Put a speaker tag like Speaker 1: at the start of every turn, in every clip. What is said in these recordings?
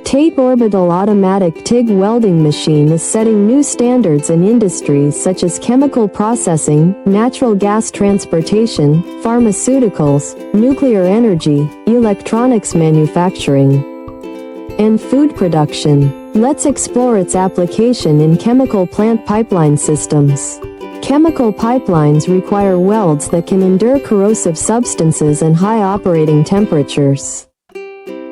Speaker 1: TATE Orbital Automatic TIG Welding Machine is setting new standards in industries such as chemical processing, natural gas transportation, pharmaceuticals, nuclear energy, electronics manufacturing, and food production. Let's explore its application in chemical plant pipeline systems. Chemical pipelines require welds that can endure corrosive substances and high operating temperatures.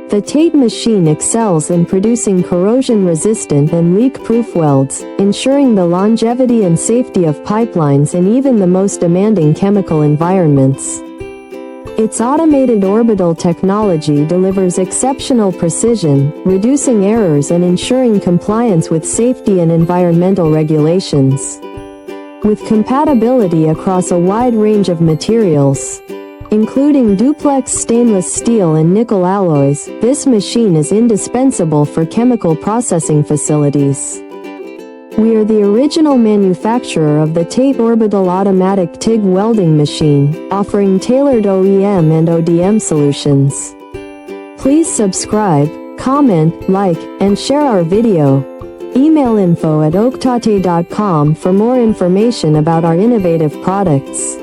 Speaker 1: The TATE machine excels in producing corrosion-resistant and leak-proof welds, ensuring the longevity and safety of pipelines in even the most demanding chemical environments. Its automated orbital technology delivers exceptional precision, reducing errors and ensuring compliance with safety and environmental regulations. With compatibility across a wide range of materials, including duplex stainless steel and nickel alloys, this machine is indispensable for chemical processing facilities. We are the original manufacturer of the TATE Orbital Automatic TIG Welding Machine, offering tailored OEM and ODM solutions. Please subscribe, comment, like, and share our video. Email info@oaktate.com for more information about our innovative products.